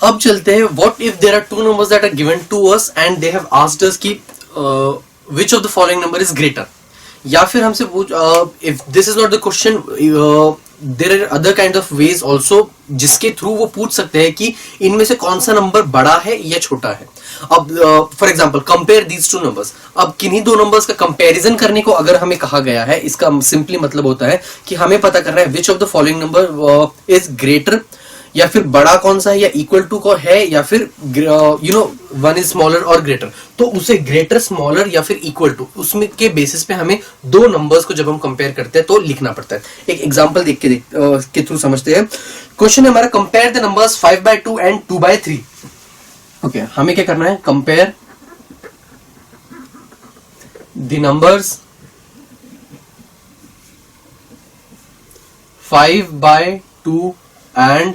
अब चलते हैं, what if there are two numbers that are given to us and they have asked us कि which of the following number is greater, या फिर हमसे पूछ, if this is not the question, there are other kind of ways also जिसके थ्रू वो पूछ सकते हैं कि इनमें से कौन सा नंबर बड़ा है या छोटा है। अब for example compare these two numbers, अब किन्हीं दो नंबर्स का कंपैरिजन करने को अगर हमें कहा गया है, इसका सिंपली मतलब होता है कि हमें पता करना है विच of the following number is greater, या फिर बड़ा कौन सा है या इक्वल टू को है, या फिर वन इज स्मॉलर और ग्रेटर, तो उसे ग्रेटर, स्मॉलर या फिर इक्वल टू, उसमें के बेसिस पे हमें दो नंबर्स को जब हम कंपेयर करते हैं तो लिखना पड़ता है। एक एग्जांपल देख के थ्रू समझते हैं। क्वेश्चन है हमारा, compare the numbers 5/2 and 2/3। Okay, हमें क्या करना है, compare the numbers 5/2 and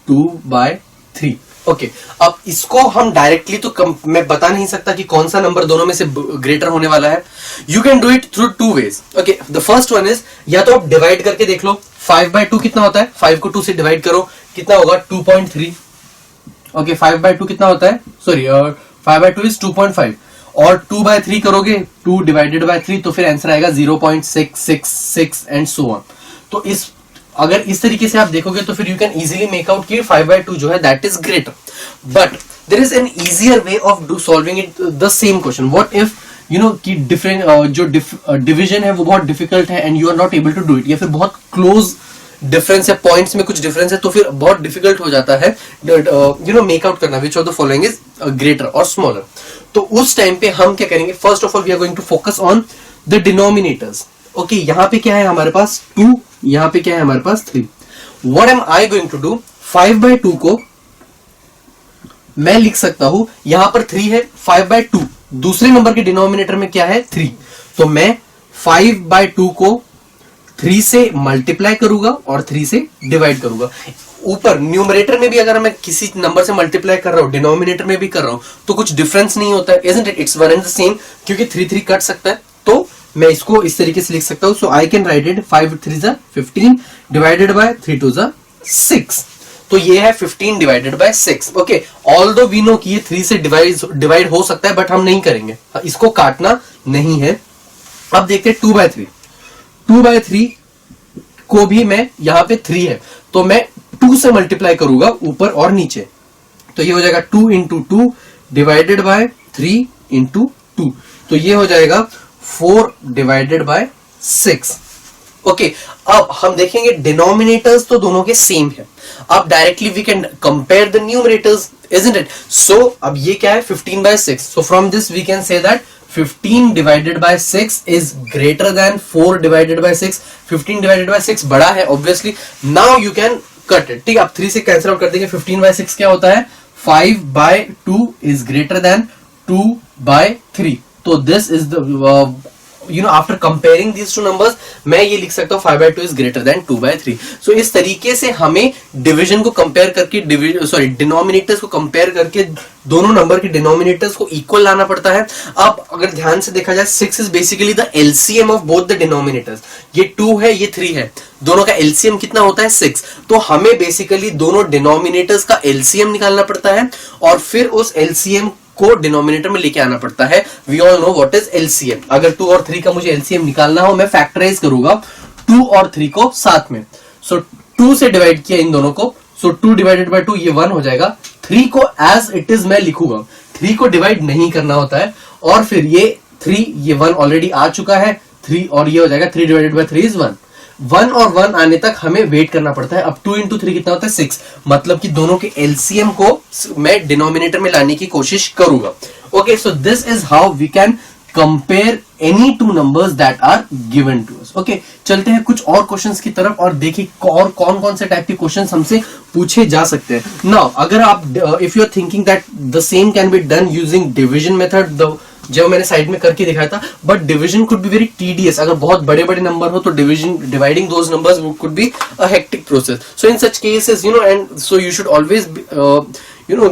2/3। Okay, अब इसको हम डायरेक्टली तो मैं बता नहीं सकता कि कौन सा नंबर दोनों में से ग्रेटर होने वाला है। You can do it through two ways. Okay, the first one is, या तो आप डिवाइड करके देख लो, 5/2 कितना होता है, 5 को 2 से डिवाइड करो, कितना होगा 2.3। ओके, 5/2 कितना होता है, सॉरी 5/2 इज 2.5, और 2/3 करोगे, 2 डिवाइडेड बाय 3, तो फिर आंसर आएगा 0.666 एंड सो ऑन। तो अगर इस तरीके से आप देखोगे तो फिर you can easily make out कि 5/2 जो है that is greater. But there is an easier way of do solving it the same question. What if कि डिफरेंट जो डिवीजन है वो बहुत डिफिकल्ट है and you are not able to do it, या फिर बहुत क्लोज डिफरेंस है, पॉइंट्स में कुछ डिफरेंस है, तो फिर बहुत डिफिकल्ट हो जाता है मेक आउट करना which of the following is greater और स्मॉलर। तो उस टाइम पे हम क्या करेंगे, first of all we are going to focus on the denominators. Okay, यहां पे क्या है हमारे पास 2, यहां पे क्या है हमारे पास 3। What am I going to do, 5/2 को मैं लिख सकता हूं, यहां पर 3 है, 5/2 दूसरे नंबर के डिनोमिनेटर में क्या है 3, तो मैं 5/2 को 3 से मल्टीप्लाई करूंगा और 3 से डिवाइड करूंगा। ऊपर न्यूमरेटर में भी अगर मैं किसी नंबर से मल्टीप्लाई कर रहा हूं, डिनोमिनेटर में भी कर रहा हूं, तो कुछ डिफरेंस नहीं होता है, isn't it, it's one and the same, क्योंकि 3 कट सकता है। तो मैं इसको इस तरीके से लिख सकता हूं, सो आई कैन राइट इट 5 3 जा 15 डिवाइडेड बाय 3 2 जा 6, तो ये है 15 divided by 6। Okay, although we know कि ये 3 से डिवाइड हो सकता है, बट हम नहीं करेंगे, इसको काटना नहीं है। अब देखते हैं 2/3। 2/3 को भी मैं, यहां पे 3 है तो मैं 2 से मल्टीप्लाई करूंगा ऊपर और नीचे, तो ये हो जाएगा 2 इंटू 2 डिवाइडेड बाय 3 इंटू 2, तो ये हो जाएगा 4 डिवाइडेड बाय 6। ओके, अब हम देखेंगे डिनोमिनेटर्स तो दोनों के सेम है। अब directly we can compare the numerators, isn't it. So अब ये क्या है 15/6, so from this we can say that 15 divided by 6 is greater than 4 divided by 6। 15 divided by 6 बड़ा है obviously. Now you can cut it, ठीक है, आप 3 से कैंसिल आउट कर देंगे। 15/6 क्या होता है, 5/2 इज ग्रेटर देन 2/3। तो this is the after comparing these two numbers मैं ये लिख सकता हूं 5/2 इज ग्रेटर देन 2/3। सो इस तरीके से हमें डिवीजन को कंपेयर करके, डिनोमिनेटर्स को कंपेयर करके दोनों नंबर के डिनोमिनेटर्स को इक्वल लाना पड़ता है। अब अगर ध्यान से देखा जाए, 6 is basically the LCM of both the denominators. ये 2 है, ये 3 है, दोनों का एलसीएम कितना होता है 6। तो हमें बेसिकली दोनों डिनोमिनेटर्स का एलसीएम निकालना पड़ता है और फिर उस एलसीएम को डिनोमिनेटर में लेके आना पड़ता है। We all know what is LCM. अगर 2 और 3 का मुझे एलसीएम निकालना हो, मैं फैक्टराइज करूंगा 2 और 3 को साथ में। सो 2 से डिवाइड किया इन दोनों को, सो 2 डिवाइडेड बाय 2 ये 1 हो जाएगा। 3 को एज इट इज मैं लिखूंगा, 3 को डिवाइड नहीं करना होता है, और फिर ये 3, ये 1 ऑलरेडी आ चुका है 3, और ये हो जाएगा 3 डिवाइडेड बाय 3 इज 1। 1 और 1 आने तक हमें वेट करना पड़ता है। अब 2 इंटू 3 कितना होता है 6, मतलब कि दोनों के एलसीएम को मैं डिनोमिनेटर में लाने की कोशिश करूंगा। Okay, so this is how we can compare any two numbers that are given to us. Okay, चलते हैं कुछ और क्वेश्चंस की तरफ और देखिए और कौन कौन से टाइप के क्वेश्चंस हमसे पूछे जा सकते हैं। नाउ अगर आप if you are thinking that the same can be done using division method, जो मैंने साइड में करके दिखाया था, but division could be very tedious. अगर बहुत बड़े बड़े नंबर हो तो dividing those numbers could be a hectic process. So in such cases and so you should always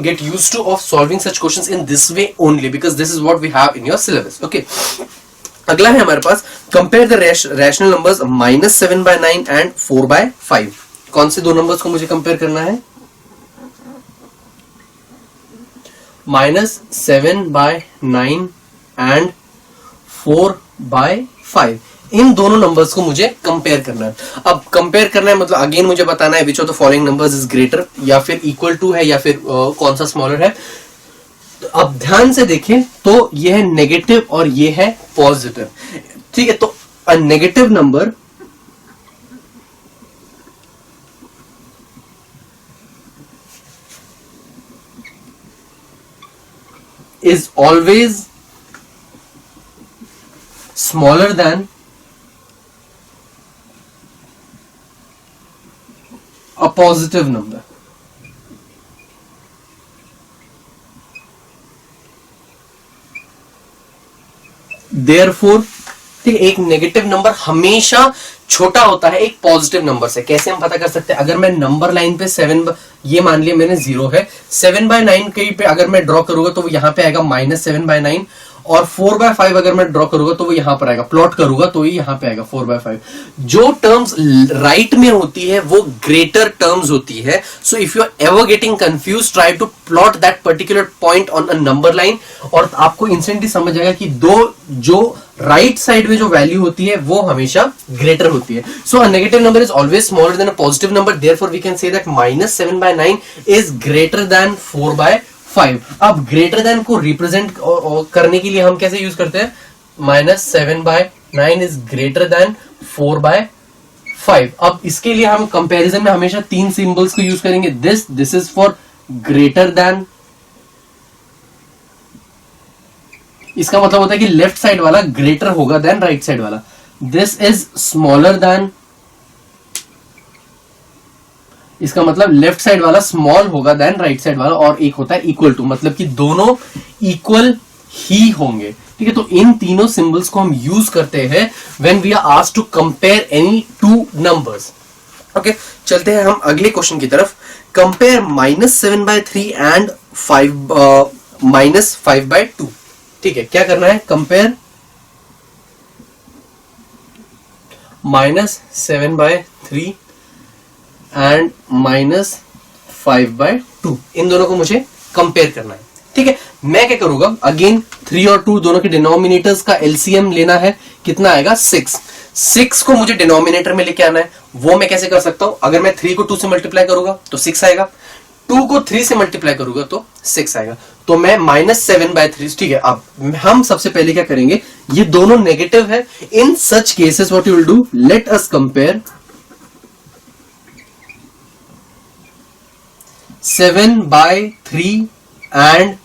get used to of solving such questions in this way only, because this is what we have in your syllabus. Okay, अगला है हमारे पास compare the rational numbers -7/9 and 4/5। कौन से दो numbers को मुझे compare करना है, -7/9 एंड 4/5, इन दोनों नंबर्स को मुझे कंपेयर करना है। अब कंपेयर करना है मतलब अगेन मुझे बताना है विच of the following numbers is greater, या फिर इक्वल टू है, या फिर कौन सा स्मॉलर है। तो अब ध्यान से देखें तो ये है नेगेटिव और ये है पॉजिटिव, ठीक है। तो अ negative number is always smaller than a positive number. Therefore, ठीक है, एक नेगेटिव नंबर हमेशा छोटा होता है एक पॉजिटिव नंबर से। कैसे हम पता कर सकते हैं? अगर मैं नंबर लाइन पे 7, ये मान लिया मैंने 0 है, 7/9 कहीं पे अगर मैं ड्रॉ करूंगा तो वो यहां पे आएगा -7/9, और 4/5 अगर मैं ड्रॉ करूंगा तो वो यहां पर आएगा, प्लॉट करूंगा तो ये यहां पे आएगा 4/5। जो टर्म्स राइट में होती है वो ग्रेटर टर्म्स होती है। So if you are ever getting confuse, try to plot that particular point on a number line, और आपको इंस्टेंटली समझ जाएगा कि दो जो राइट साइड में जो वैल्यू होती है वो हमेशा ग्रेटर होती है। So a negative number is always smaller than a positive number, therefore we can say that -7/9 is greater than 4/5। अब ग्रेटर देन को रिप्रेजेंट करने के लिए हम कैसे यूज करते हैं? -7/9 इज ग्रेटर देन 4/5। अब इसके लिए हम कंपैरिजन में हमेशा 3 सिंबल्स को यूज करेंगे। This is for greater than, इसका मतलब होता है कि लेफ्ट साइड वाला ग्रेटर होगा देन राइट साइड वाला। दिस इज स्मॉलर देन, इसका मतलब लेफ्ट साइड वाला स्मॉल होगा देन राइट साइड वाला, और एक होता है इक्वल टू, मतलब कि दोनों इक्वल ही होंगे, ठीक है। तो इन तीनों सिंबल्स को हम यूज करते हैं when we are asked to compare any two numbers. Okay, चलते हैं हम अगले क्वेश्चन की तरफ। कंपेयर -7/3 एंड -5/2, ठीक है। क्या करना है? कंपेयर -7/3 एंड -5/2, इन दोनों को मुझे कंपेयर करना है, ठीक है। मैं क्या करूंगा? अगेन 3 और 2 दोनों के डिनोमिनेटर्स का एलसीएम लेना है। कितना आएगा? 6 को मुझे डिनोमिनेटर में लेके आना है। वो मैं कैसे कर सकता हूं? अगर मैं 3 को 2 से मल्टीप्लाई करूंगा तो 6 आएगा, 2 को 3 से मल्टीप्लाई करूंगा तो 6 आएगा। तो मैं -7/3, ठीक है। अब हम सबसे पहले क्या करेंगे? ये दोनों नेगेटिव है। In such cases what you will do, let us compare 7/3 and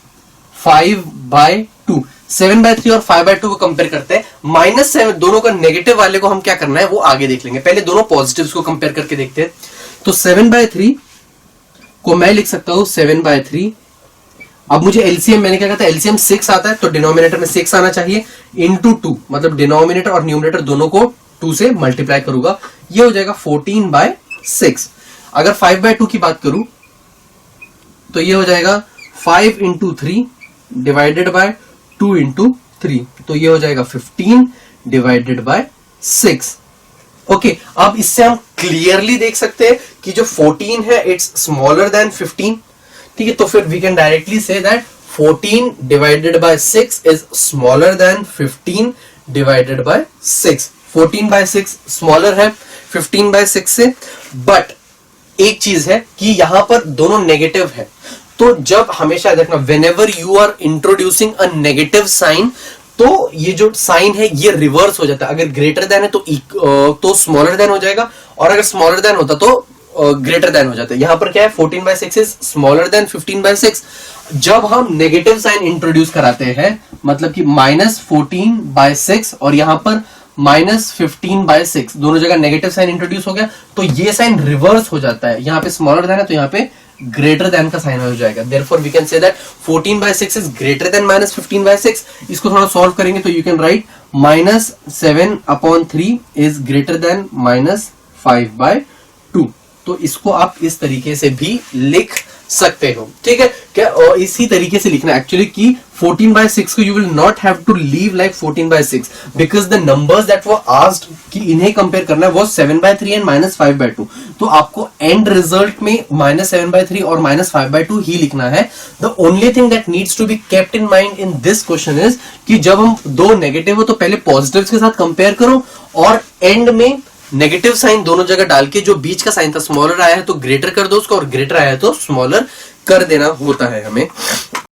5/2। 7/3 और 5/2 को कंपेयर करते हैं। -7 दोनों का नेगेटिव वाले को हम क्या करना है वो आगे देख लेंगे, पहले दोनों पॉजिटिव्स को कंपेयर करके देखते हैं। तो 7/3 को मैं लिख सकता हूं 7/3। अब मुझे एलसीएम, मैंने क्या कहता है? एलसीएम 6 आता है, तो डिनोमिनेटर में 6 आना चाहिए, इंटू 2, मतलब डिनोमिनेटर और न्यूमरेटर दोनों को 2 से मल्टीप्लाई करूंगा, ये हो जाएगा 14/6। अगर 5/2 की बात करूं तो ये हो जाएगा 5 × 3 डिवाइडेड बाय 2 × 3, तो ये हो जाएगा 15 डिवाइडेड बाय 6। ओके, अब इससे हम क्लियरली देख सकते हैं कि जो 14 है इट्स स्मॉलर देन 15, ठीक है। तो फिर we can directly say that 14 divided by 6 is smaller than 15 divided by 6। 14/6 smaller है 15/6 से। बट एक चीज है कि यहां पर दोनों नेगेटिव है, तो जब हमेशा देखना whenever you are introducing a negative sign, तो ये जो साइन है ये रिवर्स हो जाता है। अगर ग्रेटर देन है तो स्मॉलर देन हो जाएगा, और अगर स्मॉलर देन होता तो ग्रेटर देन हो जाता है। यहां पर क्या है? 14/6 इज स्मॉलर देन 15/6। जब हम नेगेटिव साइन इंट्रोड्यूस कराते हैं, मतलब कि -14/6 और यहां पर -15/6, दोनों जगह नेगेटिव साइन इंट्रोड्यूस हो गया, तो ये साइन रिवर्स हो जाता है। यहाँ पे स्मॉलर देन है तो यहाँ पे ग्रेटर देन का साइन हो जाएगा। Therefore we can say that 14/6 is greater than -15/6। इसको थोड़ा सॉल्व करेंगे तो you can write -7/3 is greater than -5/2। तो इसको आप इस तरीके से भी लिख सकते हो, ठीक है क्या। और इसी तरीके से लिखना एक्चुअली कि 14/6 को you will not have to leave like 14/6 because the numbers that were asked कि इन्हें कंपेयर करना है वो 7/3 एंड -5/2। तो आपको एंड रिजल्ट में -7/3 और -5/2 ही लिखना है। The only thing that needs to be kept in mind in this question is कि जब हम दो नेगेटिव हो तो पहले पॉजिटिव्स के साथ कंपेयर करो और एंड में नेगेटिव साइन दोनों जगह डाल के जो बीच का साइन था स्मॉलर आया है तो ग्रेटर कर दो उसको और ग्रेटर आया है तो स्मॉलर कर देना होता है हमें।